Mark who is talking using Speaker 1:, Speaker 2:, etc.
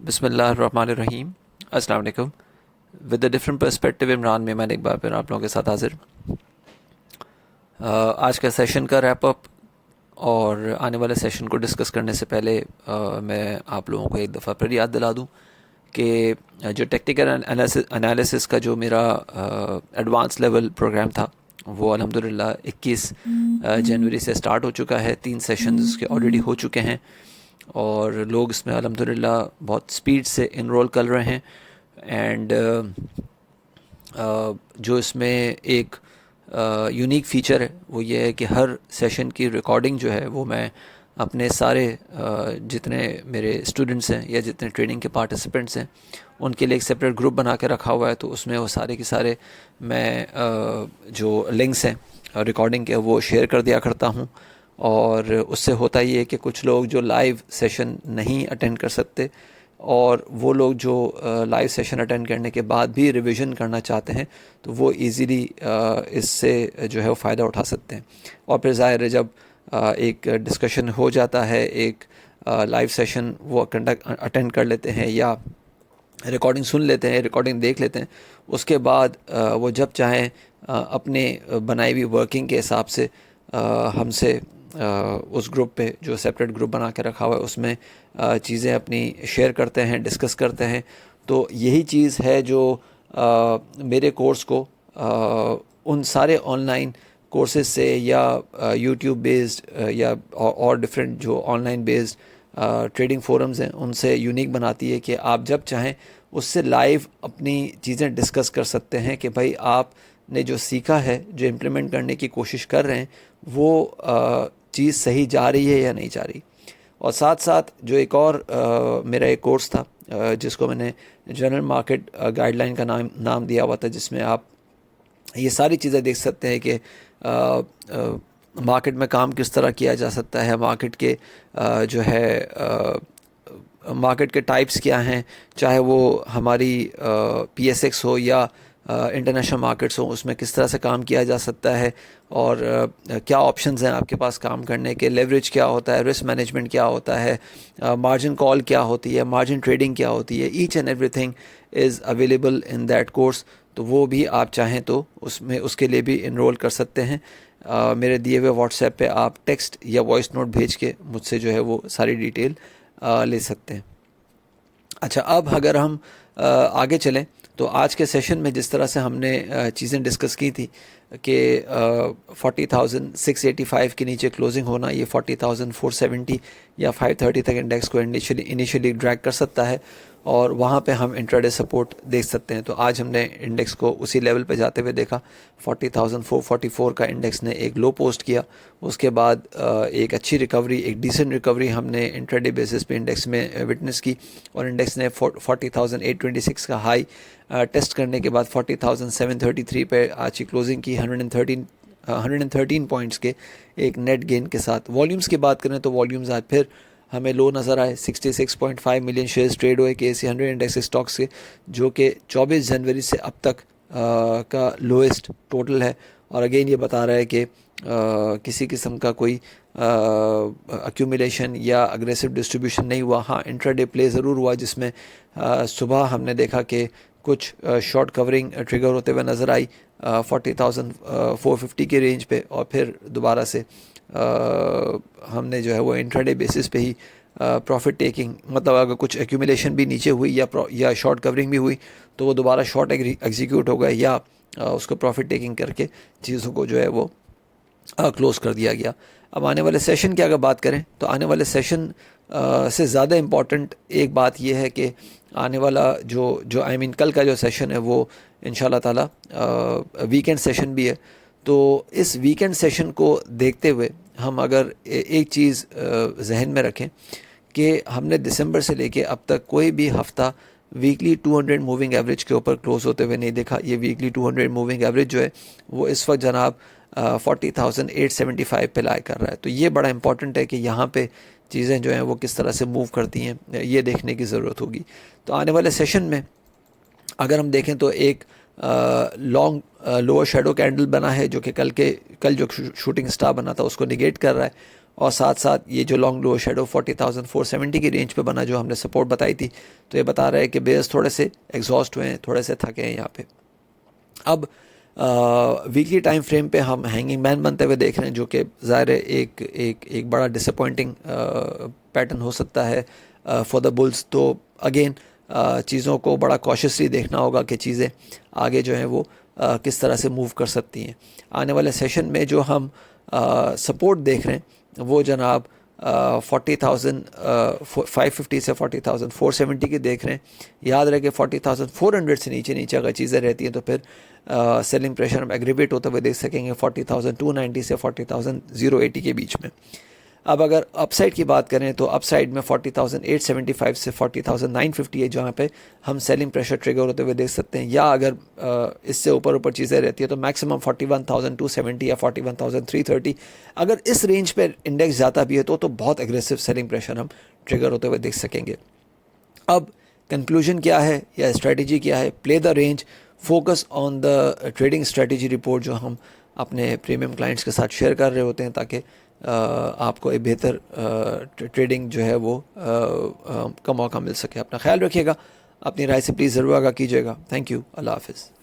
Speaker 1: बिस्मिल्लाहिर्रहमानिर्रहीम। अस्सलाम वालेकुम। With a different perspective Imran में मैंने एक बार फिर आप लोगों के साथ हाजिर। आज का सेशन का रैप अप और आने वाले सेशन को डिस्कस करने से पहले मैं आप लोगों को एक दफ़ा फिर याद दिला दूं कि जो टेक्निकल एनालिसिस का जो मेरा एडवांस लेवल प्रोग्राम था वो अल्हम्दुलिल्लाह 21 जनवरी से स्टार्ट हो चुका है। 3 सेशंस उसके ऑलरेडी हो चुके हैं और लोग इसमें अल्हम्दुलिल्लाह बहुत स्पीड से इनरोल कर रहे हैं। एंड जो इसमें एक यूनिक फ़ीचर है वो ये है कि हर सेशन की रिकॉर्डिंग जो है वो मैं अपने सारे जितने मेरे स्टूडेंट्स हैं या जितने ट्रेनिंग के पार्टिसिपेंट्स हैं उनके लिए एक सेपरेट ग्रुप बना के रखा हुआ है। तो उसमें वो सारे के सारे मैं जो लिंक्स हैं रिकॉर्डिंग के वो शेयर कर दिया करता हूँ। और उससे होता ये है कि कुछ लोग जो लाइव सेशन नहीं अटेंड कर सकते और वो लोग जो लाइव सेशन अटेंड करने के बाद भी रिवीजन करना चाहते हैं तो वो इजीली इससे जो है वो फ़ायदा उठा सकते हैं। और फिर ज़ाहिर है जब एक डिस्कशन हो जाता है, एक लाइव सेशन वो अटेंड कर लेते हैं या रिकॉर्डिंग सुन लेते हैं, रिकॉर्डिंग देख लेते हैं, उसके बाद वो जब चाहें अपने बनाई हुई वर्किंग के हिसाब से हमसे उस ग्रुप पे जो सेपरेट ग्रुप बना के रखा हुआ है उसमें चीज़ें अपनी शेयर करते हैं, डिस्कस करते हैं। तो यही चीज़ है जो मेरे कोर्स को उन सारे ऑनलाइन कोर्सेज से या यूट्यूब बेस्ड या और डिफरेंट जो ऑनलाइन बेस्ड ट्रेडिंग फोरम्स हैं उनसे यूनिक बनाती है कि आप जब चाहें उससे लाइव अपनी चीज़ें डिस्कस कर सकते हैं कि भाई आपने जो सीखा है, जो इम्प्लीमेंट करने की कोशिश कर रहे हैं वो चीज़ सही जा रही है या नहीं जा रही। और साथ साथ जो एक और मेरा एक कोर्स था जिसको मैंने जनरल मार्केट गाइडलाइन का नाम दिया हुआ था, जिसमें आप ये सारी चीज़ें देख सकते हैं कि मार्केट में काम किस तरह किया जा सकता है, मार्केट के जो है मार्केट के टाइप्स क्या हैं, चाहे वो हमारी PSX हो या इंटरनेशनल मार्केट्स हो, उसमें किस तरह से काम किया जा सकता है और क्या ऑप्शंस हैं आपके पास काम करने के, लेवरेज क्या होता है, रिस्क मैनेजमेंट क्या होता है, मार्जिन कॉल क्या होती है, मार्जिन ट्रेडिंग क्या होती है। Each and everything is available in that course. तो वो भी आप चाहें तो उसमें उसके लिए भी इनरोल कर सकते हैं। मेरे दिए हुए व्हाट्सएप पे आप टेक्स्ट या वॉइस नोट भेज के मुझसे जो है वो सारी डिटेल ले सकते हैं। अच्छा, अब अगर हम आगे चलें तो आज के सेशन में जिस तरह से हमने चीज़ें डिस्कस की थी कि 40,685 के नीचे क्लोजिंग होना, ये 40,470 या 530 तक इंडेक्स को इनिशियली ड्रैग कर सकता है और वहाँ पे हम इंट्राडे सपोर्ट देख सकते हैं। तो आज हमने इंडेक्स को उसी लेवल पे जाते हुए देखा। 40,444 का इंडेक्स ने एक लो पोस्ट किया, उसके बाद एक अच्छी रिकवरी, एक डिसेंट रिकवरी हमने इंट्राडे बेसिस पे इंडेक्स में विटनेस की और इंडेक्स ने 40,826 का हाई टेस्ट करने के बाद 40,733 पे आज की क्लोजिंग की 113 पॉइंट्स के एक नेट गेन के साथ। वॉल्यूम्स की बात करें तो वॉल्यूम्स आज फिर हमें लो नज़र आए। 66.5 मिलियन शेयर्स ट्रेड हुए KSE 100 इंडेक्स स्टॉक्स के, जो कि 24 जनवरी से अब तक का लोएस्ट टोटल है। और अगेन ये बता रहा है कि किसी किस्म का कोई अक्यूमुलेशन या अग्रेसिव डिस्ट्रीब्यूशन नहीं हुआ। हाँ, इंट्राडे प्ले ज़रूर हुआ जिसमें सुबह हमने देखा कि कुछ शॉर्ट कवरिंग ट्रिगर होते हुए नज़र आई 40,450 के रेंज पे और फिर दोबारा से हमने जो है वो इंट्राडे बेसिस पे ही प्रॉफिट टेकिंग, मतलब अगर कुछ एक्यूमुलेशन भी नीचे हुई या शॉर्ट कवरिंग भी हुई तो वो दोबारा शॉर्ट एग्जीक्यूट हो गए या उसको प्रॉफिट टेकिंग करके चीज़ों को जो है वो क्लोज़ कर दिया गया। अब आने वाले सेशन की अगर बात करें तो आने वाले सेशन से ज़्यादा इम्पॉर्टेंट एक बात यह है कि आने वाला जो आई मीन कल का जो सेशन है वो इंशाल्लाह ताला वीकेंड सेशन भी है। तो इस वीकेंड सेशन को देखते हुए हम अगर एक चीज़ जहन में रखें कि हमने दिसंबर से लेके अब तक कोई भी हफ़्ता वीकली 200 मूविंग एवरेज के ऊपर क्लोज होते हुए नहीं देखा। ये वीकली 200 मूविंग एवरेज जो है वो इस वक्त जनाब 40,875 पे लाई कर रहा है। तो ये बड़ा इंपॉर्टेंट है कि यहाँ पे चीज़ें जो हैं वो किस तरह से मूव करती हैं, ये देखने की ज़रूरत होगी। तो आने वाले सेशन में अगर हम देखें तो एक लॉन्ग लोअर शेडो कैंडल बना है जो कि कल जो शूटिंग स्टार बना था उसको निगेट कर रहा है और साथ साथ ये जो लॉन्ग लो शेडो 40,470 की रेंज पे बना, जो हमने सपोर्ट बताई थी, तो ये बता रहा है कि बेयर्स थोड़े से एग्जॉस्ट हुए हैं, थोड़े से थके हैं यहाँ पे। अब वीकली टाइम फ्रेम पे हम हैंगिंग मैन बनते हुए देख रहे हैं, जो कि ज़ाहिर है एक बड़ा डिसअपॉइंटिंग पैटर्न हो सकता है फॉर द बुल्स। तो अगेन चीज़ों को बड़ा कॉशियसली देखना होगा कि चीज़ें आगे जो हैं वो किस तरह से मूव कर सकती हैं। आने वाले सेशन में जो हम सपोर्ट देख रहे हैं वो जनाब 40,550 से 40,470 की देख रहे हैं। याद रहे कि 40,400 से नीचे अगर चीज़ें रहती हैं तो फिर सेलिंग प्रेशर हम एग्रीवेट होते हुए देख सकेंगे 40,290 से 40,080 के बीच में। अब अगर अपसाइड की बात करें तो अपसाइड में 40,875 से 40,950 है जहाँ पे हम सेलिंग प्रेशर ट्रिगर होते हुए देख सकते हैं। या अगर इससे ऊपर चीज़ें रहती है तो मैक्सिमम 41,270 या 41,330। अगर इस रेंज पे इंडेक्स जाता भी है तो बहुत एग्रेसिव सेलिंग प्रेशर हम ट्रिगर होते हुए देख सकेंगे। अब कंक्लूजन क्या है या स्ट्रेटजी क्या है? Play the range, focus on the trading strategy report जो हम अपने प्रीमियम क्लाइंट्स के साथ शेयर कर रहे होते हैं, ताकि आपको एक बेहतर ट्रेडिंग जो है वो का मौका मिल सके। अपना ख्याल रखिएगा, अपनी राय से प्लीज़ ज़रूर आगाह कीजिएगा। थैंक यू, अल्लाह हाफ़िज़।